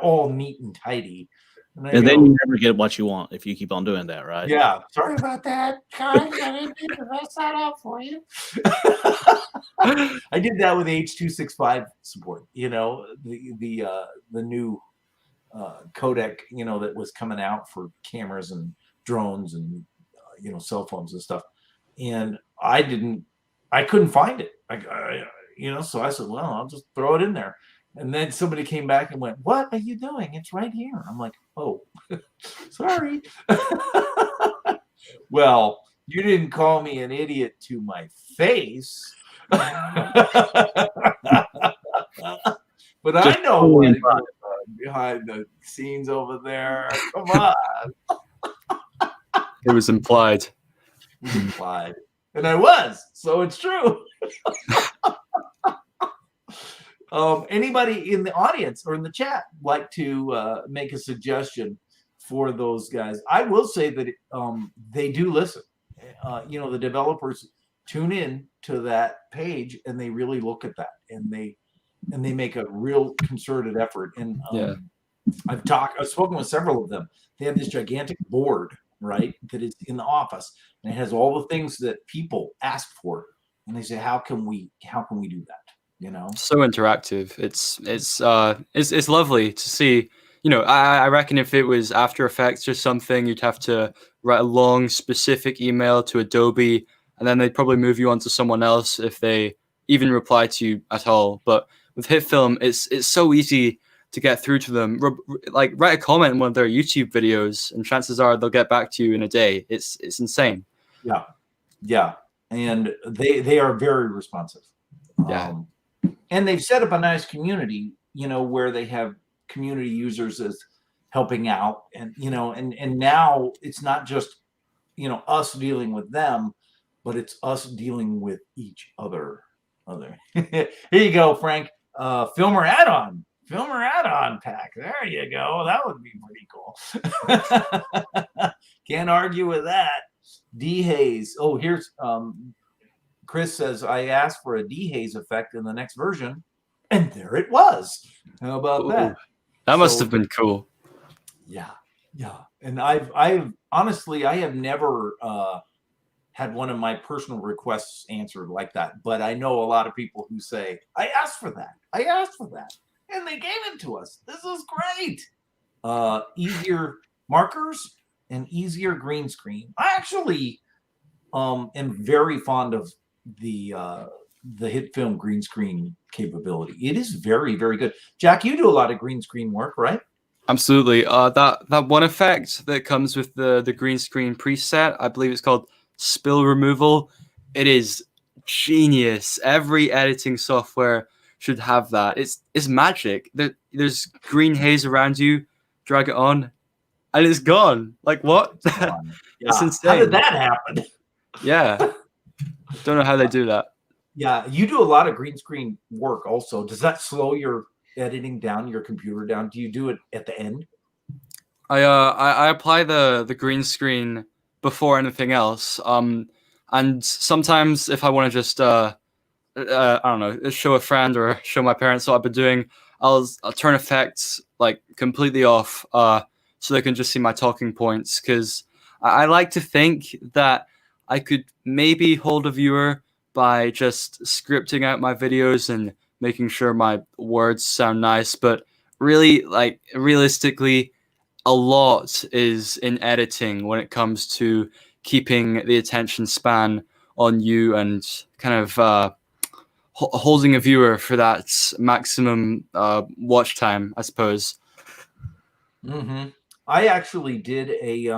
all neat and tidy. And then you never get what you want if you keep on doing that, right? Yeah. Sorry about that, guys. I didn't mean to mess that up for you. I did that with H.265 support. The new codec, that was coming out for cameras and drones and cell phones and stuff. And I couldn't find it. So I said, well, I'll just throw it in there. And then somebody came back and went, what are you doing? It's right here. I'm like, oh, sorry. Well, you didn't call me an idiot to my face. But I know what goes on behind the scenes over there. Come on. It was implied. It was implied. And I was. So it's true. Anybody in the audience or in the chat like to make a suggestion for those guys? I will say that they do listen. The developers tune in to that page and they really look at that, and they make a real concerted effort. And I've spoken with several of them. They have this gigantic board, right, that is in the office, and it has all the things that people ask for, and they say, how can we do that? So interactive. It's lovely to see. I reckon if it was After Effects or something, you'd have to write a long specific email to Adobe, and then they'd probably move you on to someone else if they even reply to you at all. But with HitFilm, it's so easy to get through to them. Like, write a comment in one of their YouTube videos, and chances are they'll get back to you in a day. It's insane. Yeah, and they are very responsive. Yeah. And they've set up a nice community, where they have community users as helping out, and and now it's not just us dealing with them, but it's us dealing with each other. Here you go, Frank. Filmer add-on pack. There you go. That would be pretty cool. Can't argue with that. D-Haze. Oh, here's Chris says, I asked for a dehaze effect in the next version, and there it was. How about that? That must have been cool. Yeah. And I've honestly, I have never had one of my personal requests answered like that, but I know a lot of people who say, I asked for that, and they gave it to us. This is great. Easier markers. an easier green screen. I actually am very fond of the hit film green screen capability. It is very, very good. Jack, you do a lot of green screen work, right? Absolutely. That one effect that comes with the green screen preset, I believe it's called spill removal. It is genius. Every editing software should have that. It's magic. There's green haze around you, drag it on, and it's gone. Like what? It's Yeah. How did insane. that happen? Yeah. Don't know how they do that. Yeah, you do a lot of green screen work also. Does that slow your editing down, your computer down? Do you do it at the end? I apply the green screen before anything else. And sometimes if I want to just I don't know, show a friend or show my parents what I've been doing, I'll turn effects like completely off, so they can just see my talking points. Because I like to think that I could maybe hold a viewer by just scripting out my videos and making sure my words sound nice. But really, like realistically, a lot is in editing when it comes to keeping the attention span on you and kind of holding a viewer for that maximum watch time, I suppose. Mm-hmm. I actually did a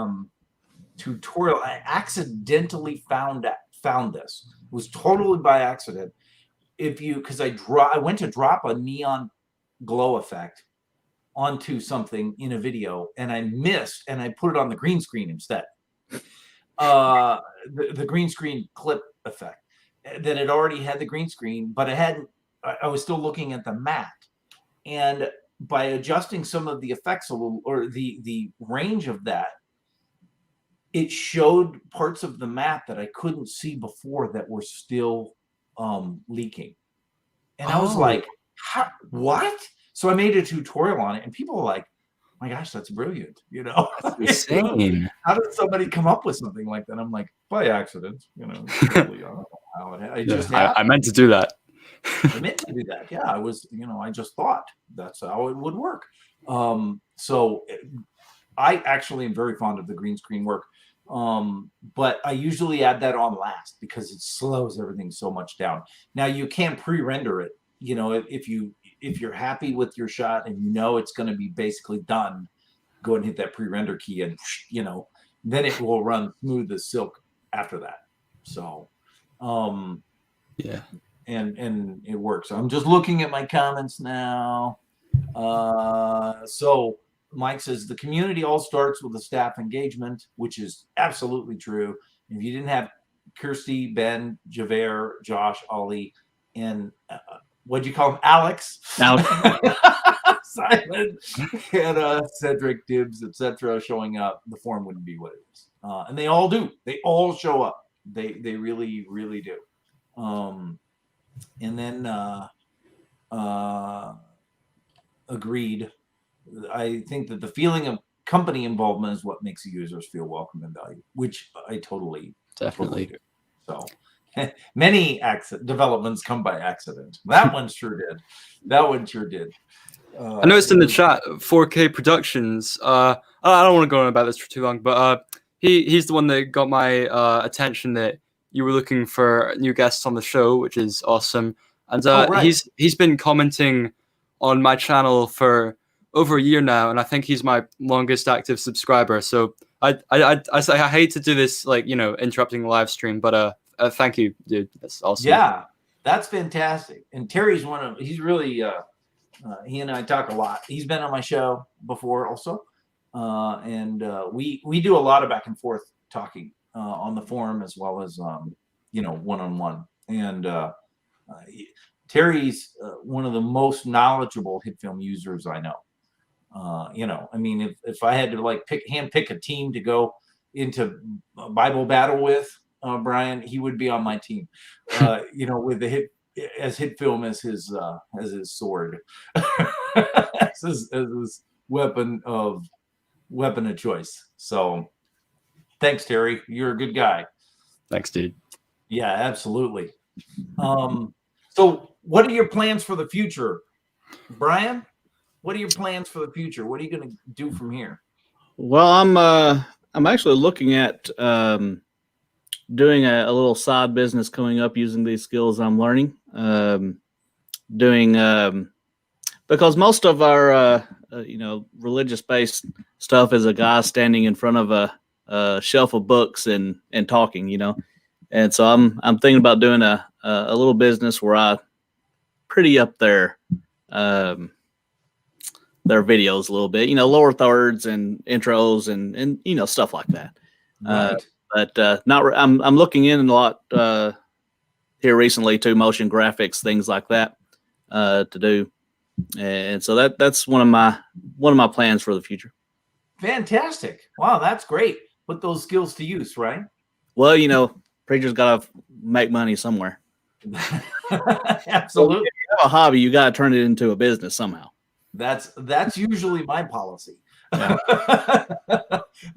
tutorial. I accidentally found this. It was totally by accident. Because I went to drop a neon glow effect onto something in a video and I missed and I put it on the green screen instead. The green screen clip effect that it already had the green screen, but I was still looking at the matte. And by adjusting some of the effects a little, or the range of that, it showed parts of the map that I couldn't see before that were still leaking. And I was like, what? So I made a tutorial on it, and people were like, my gosh, that's brilliant. That's insane. How did somebody come up with something like that? I'm like, by accident, totally, I don't know how it just happened. I meant to do that. I meant to do that. Yeah, I just thought that's how it would work. So I actually am very fond of the green screen work. But I usually add that on last because it slows everything so much down. Now you can pre-render it. If you're happy with your shot and it's going to be basically done, go ahead and hit that pre-render key and then it will run smooth as silk after that. So yeah. And it works. I'm just looking at my comments now. So Mike says the community all starts with a staff engagement, which is absolutely true. If you didn't have Kirsty, Ben, Javert, Josh, Ollie, and what'd you call him? Alex, Simon, and Cedric, Dibbs, etc. showing up, the forum wouldn't be what it is. And they all do. They all show up. They really, really do. And then agreed. I think that the feeling of company involvement is what makes the users feel welcome and valued, which I totally Definitely do. So many developments come by accident. That one sure did. I noticed in the chat 4K Productions. I don't want to go on about this for too long, but he's the one that got my attention that you were looking for new guests on the show, which is awesome. And right. he's been commenting on my channel for over a year now, and I think he's my longest active subscriber. So I hate to do this, interrupting the live stream, but thank you, dude. That's awesome. Yeah, that's fantastic. And Terry's he's really he and I talk a lot. He's been on my show before also, and we do a lot of back and forth talking on the forum as well as one-on-one. And Terry's one of the most knowledgeable hit film users I know. I mean, if I had to pick a team to go into Bible battle with, Brian, he would be on my team. With the hit film as his sword, as his weapon of choice. So, thanks, Terry. You're a good guy. Thanks, dude. Yeah, absolutely. So, what are your plans for the future, Brian? What are your plans for the future? What are you going to do from here? Well, I'm I'm actually looking at doing a little side business coming up using these skills I'm learning. Doing because most of our religious based stuff is a guy standing in front of a shelf of books and talking, and so I'm thinking about doing a little business where I pretty up their videos a little bit, lower thirds and intros and stuff like that. Right. But not. I'm looking in a lot here recently to motion graphics, things like that to do, and so that's one of my plans for the future. Fantastic. Wow, that's great. Put those skills to use, right? Well, preachers got to make money somewhere. Absolutely. So if you have a hobby, you got to turn it into a business somehow. That's usually my policy. Yeah.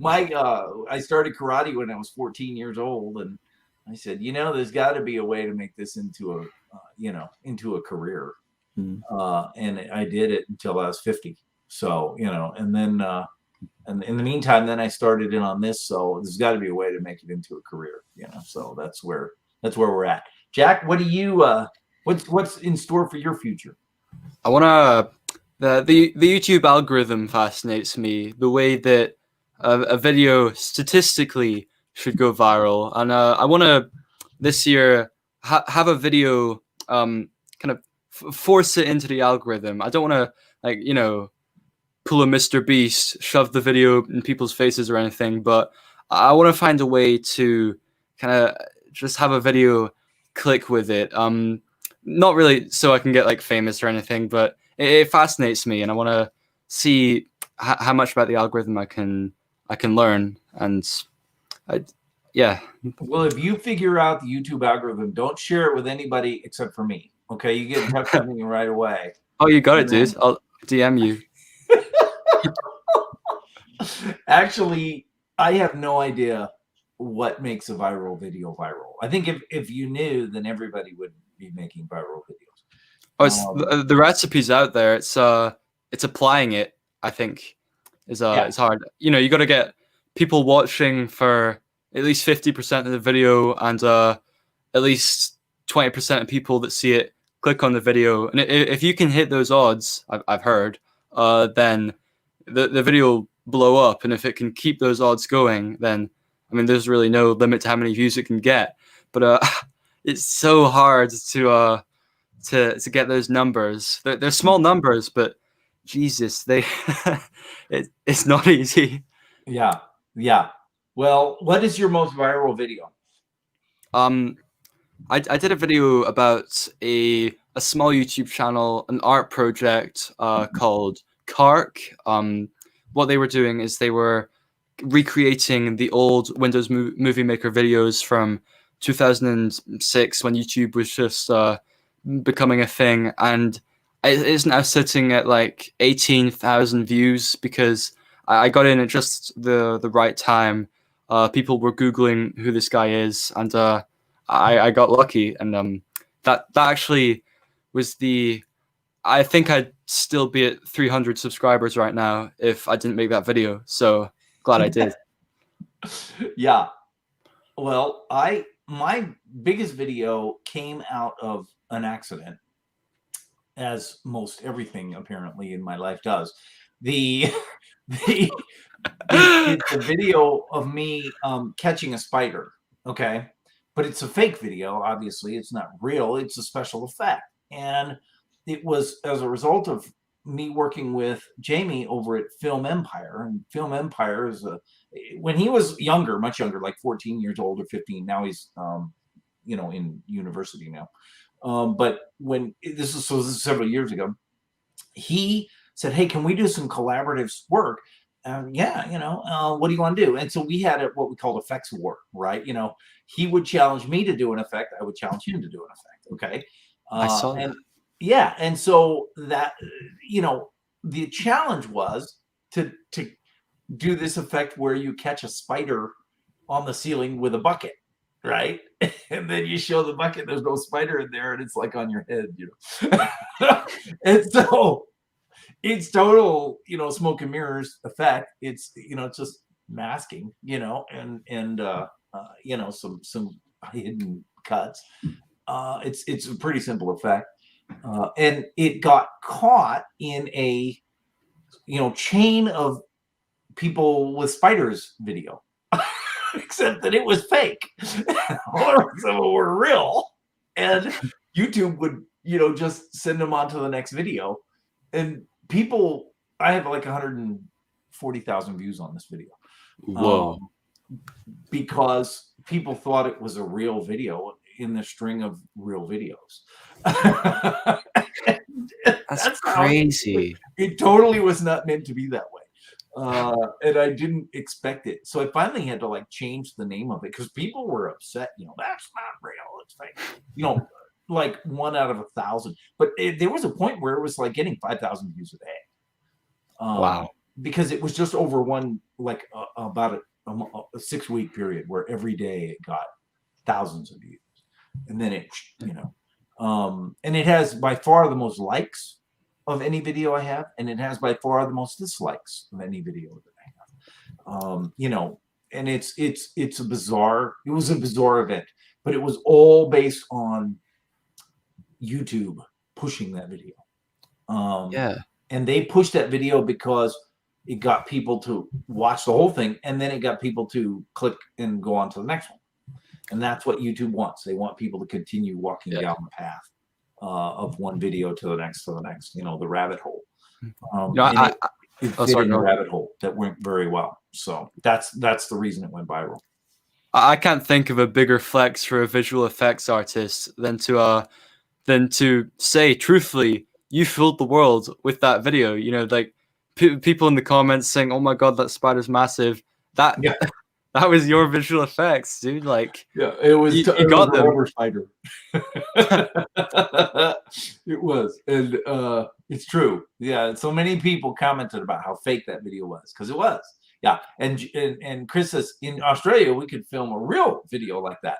I started karate when I was 14 years old, and I said, there's got to be a way to make this into a career. Mm-hmm. And I did it until I was 50. So, and then and in the meantime, then I started in on this. So there's got to be a way to make it into a career. So that's where we're at. Jack, what do you what's in store for your future? I want to. The YouTube algorithm fascinates me. The way that a video statistically should go viral, and I want to this year have a video kind of force it into the algorithm. I don't want to pull a Mr. Beast, shove the video in people's faces or anything, but I want to find a way to kind of just have a video click with it. Not really so I can get famous or anything, but it fascinates me, and I want to see how much about the algorithm I can learn. And yeah. Well, if you figure out the YouTube algorithm, don't share it with anybody except for me. Okay, you get in touch with me right away. Oh, you got it, dude. I'll DM you. Actually, I have no idea what makes a viral video viral. I think if you knew, then everybody would be making viral videos. Oh, it's the recipe's out there. It's applying it, I think, is it's hard. You got to get people watching for at least 50% of the video, and at least 20% of people that see it click on the video. And if you can hit those odds, I've heard, then the video will blow up. And if it can keep those odds going, then there's really no limit to how many views it can get. But it's so hard to get those numbers. They're small numbers, but Jesus, it's not easy. Yeah. Well, what is your most viral video? I did a video about a small YouTube channel, an art project called Kark. What they were doing is they were recreating the old Windows Movie Maker videos from 2006 when YouTube was just becoming a thing, and it is now sitting at 18,000 views because I got in at just the right time. People were Googling who this guy is, and I got lucky, and that actually was I think I'd still be at 300 subscribers right now if I didn't make that video. So glad I did. Yeah. Well, my biggest video came out of an accident, as most everything apparently in my life does. It's a video of me catching a spider. Okay. But it's a fake video. Obviously, it's not real. It's a special effect. And it was as a result of me working with Jamie over at Film Empire. And Film Empire is when he was younger, much younger, like 14 years old or 15. Now he's, in university now. But when this is several years ago, he said, "Hey, can we do some collaborative work?" What do you want to do? And so we had what we called effects war, right? He would challenge me to do an effect. I would challenge him to do an effect. Okay. I saw that. Yeah. And so that, the challenge was to do this effect where you catch a spider on the ceiling with a bucket, right? And then you show the bucket, there's no spider in there, and it's on your head, And so it's total, smoke and mirrors effect. It's, it's just masking, some hidden cuts. It's a pretty simple effect, and it got caught in a chain of people with spiders video, except that it was fake. All of them were real, and YouTube would just send them on to the next video, and people. I have like 140,000 views on this video. Whoa. Because people thought it was a real video in the string of real videos. That's crazy. It totally was not meant to be that way. And I didn't expect it. So I finally had to like change the name of it because people were upset. That's not real. It's fake. Like 1 out of 1,000. But there was a point where it was like getting 5,000 views a day. Wow. Because it was just over about a 6-week period where every day it got thousands of views, and then and it has by far the most likes of any video I have, and it has by far the most dislikes of any video that I have. And it's a bizarre. It was a bizarre event, but it was all based on YouTube pushing that video. Yeah. And they pushed that video because it got people to watch the whole thing, and then it got people to click and go on to the next one. And that's what YouTube wants. They want people to continue walking down the path of one video to the next, the rabbit hole. It fit in the rabbit hole that went very well. So that's the reason it went viral. I can't think of a bigger flex for a visual effects artist than to say truthfully, you fooled the world with that video. Like people in the comments saying, "Oh my God, that spider's massive." That was your visual effects, dude. Like, yeah, it was. You got the rubber spider. It was, and it's true. Yeah, so many people commented about how fake that video was because it was. Yeah, and Chris says in Australia we could film a real video like that.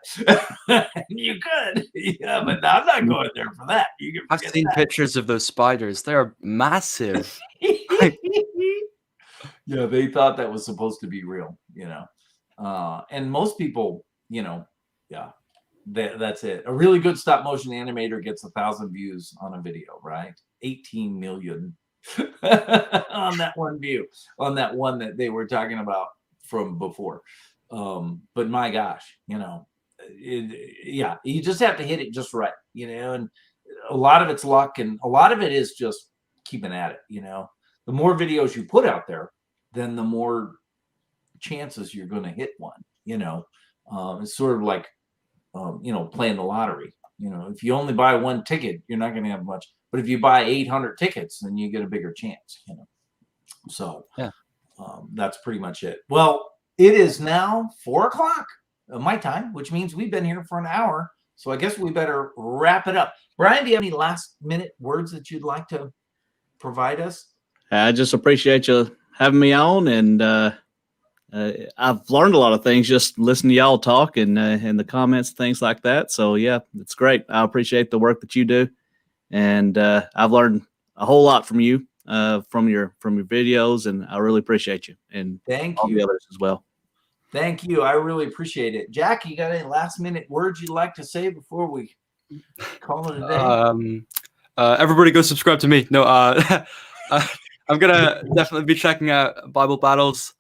You could, yeah, but I'm not going there for that. I've seen pictures of those spiders; they're massive. Yeah, they thought that was supposed to be real, and most people, that's it. A really good stop motion animator gets 1,000 views on a video, right? 18 million. On that one view, on that one that they were talking about from before. But my gosh, you just have to hit it just right, and a lot of it's luck, and a lot of it is just keeping at it. The more videos you put out there, then the more chances you're going to hit one. It's sort of like playing the lottery. If you only buy one ticket, you're not going to have much. But if you buy 800 tickets, then you get a bigger chance. So yeah, that's pretty much it. Well, it is now 4:00 my time, which means we've been here for an hour. So I guess we better wrap it up. Brian, do you have any last minute words that you'd like to provide us? I just appreciate you having me on, and I've learned a lot of things just listening to y'all talk and the comments, things like that. So yeah, it's great. I appreciate the work that you do, and I've learned a whole lot from you, from your videos, and I really appreciate you, and thank all you. the others as well. Thank you. I really appreciate it. Jack, you got any last minute words you'd like to say before we call it a day? Everybody go subscribe to me. No, I'm gonna definitely be checking out Bible Battles.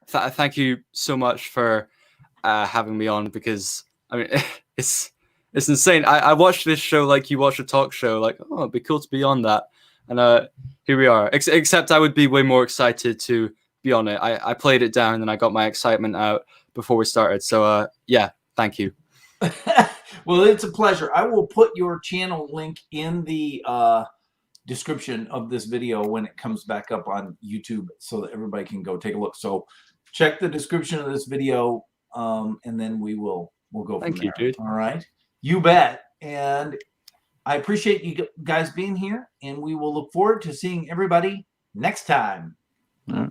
Thank you so much for having me on, because I mean it's insane. I watched this show like you watch a talk show, like, oh, it'd be cool to be on that, and here we are. Except I would be way more excited to be on it. I played it down and I got my excitement out before we started. So yeah, thank you. Well, it's a pleasure. I will put your channel link in the description of this video when it comes back up on YouTube, so that everybody can go take a look. So check the description of this video, and then we'll go from there. Thank you, dude. All right, you bet. And I appreciate you guys being here, and we will look forward to seeing everybody next time. All right.